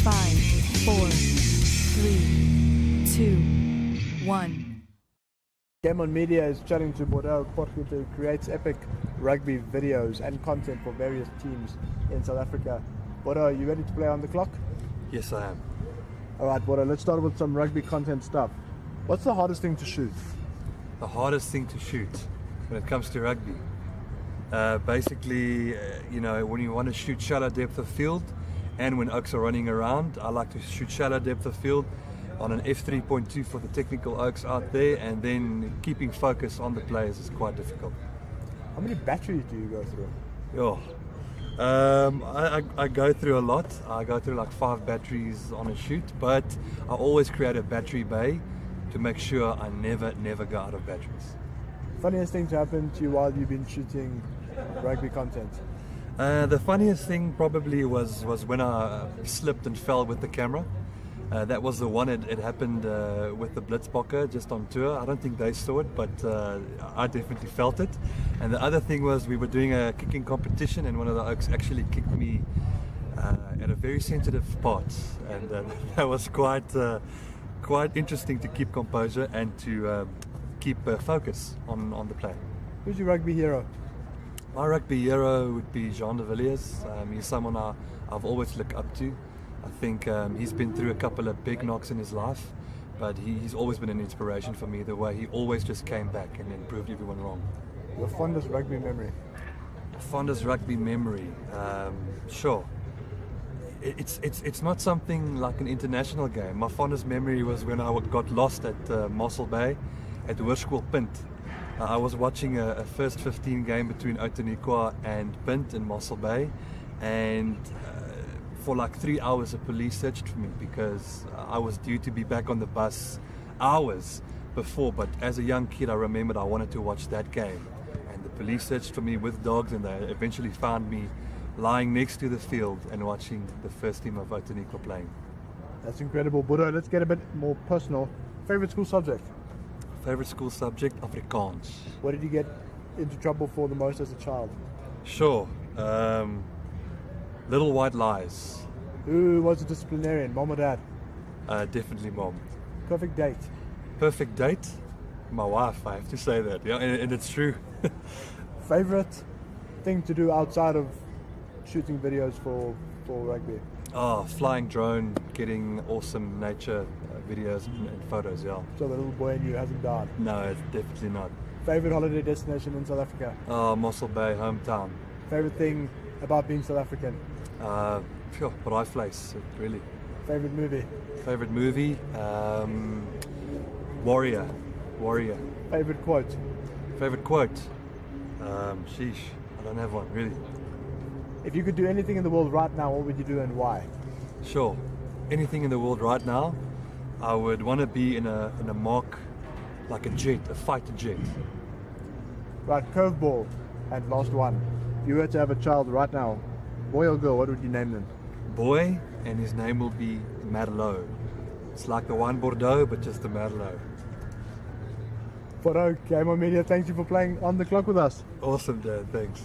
5, 4, 3, 2, 1. Game On Media is chatting to Bordeaux Augustyn, who creates epic rugby videos and content for various teams in South Africa. Bordeaux, are you ready to play on the clock? Yes, I am. Alright, Bordeaux, let's start with some rugby content stuff. What's the hardest thing to shoot? The hardest thing to shoot when it comes to rugby? Basically, when you want to shoot shallow depth of field and when oaks are running around, I like to shoot shallow depth of field on an f3.2 for the technical oaks out there, and then keeping focus on the players is quite difficult. How many batteries do you go through? I go through a lot. I go through like 5 batteries on a shoot, but I always create a battery bay to make sure I never go out of batteries. Funniest thing to happen to you while you've been shooting rugby content? The funniest thing probably was when I slipped and fell with the camera. That was the one. It happened with the Pukke just on tour. I don't think they saw it, but I definitely felt it. And the other thing was we were doing a kicking competition, and one of the oaks actually kicked me at a very sensitive part, and that was quite interesting to keep composure and to keep focus on the play. Who's your rugby hero? My rugby hero would be Jean de Villiers. He's someone I've always looked up to. I think he's been through a couple of big knocks in his life, but he's always been an inspiration for me, the way he always just came back and then proved everyone wrong. Your fondest rugby memory? Fondest rugby memory? Sure. It's not something like an international game. My fondest memory was when I got lost at Mossel Bay at Hoërskool Punt. I was watching a first 15 game between Outeniqua and Punt in Mossel Bay, and for like 3 hours the police searched for me because I was due to be back on the bus hours before, but as a young kid I remembered I wanted to watch that game, and the police searched for me with dogs, and they eventually found me lying next to the field and watching the first team of Outeniqua playing. That's incredible. Bordeaux, let's get a bit more personal. Favorite school subject? Favorite school subject? Afrikaans. What did you get into trouble for the most as a child? Sure. Little White Lies. Who was a disciplinarian, mom or dad? Definitely mom. Perfect date? Perfect date? My wife, I have to say that. Yeah, and it's true. Favorite thing to do outside of shooting videos for rugby? Flying drone, getting awesome nature videos and photos, yeah. So the little boy in you hasn't died? No, it's definitely not. Favorite holiday destination in South Africa? Mossel Bay, hometown. Favorite thing about being South African? Braaivleis, really. Favorite movie? Favorite movie? Warrior. Favorite quote? Favorite quote? Sheesh, I don't have one, really. If you could do anything in the world right now, what would you do and why? Sure. Anything in the world right now, I would want to be in a mark, like a jet, a fighter jet. Right, curveball, and last one. If you were to have a child right now, boy or girl, what would you name them? Boy, and his name will be Merlot. It's like the wine Bordeaux, but just the Merlot. Bordeaux, Game On Media, thank you for playing on the clock with us. Awesome, Dad. Thanks.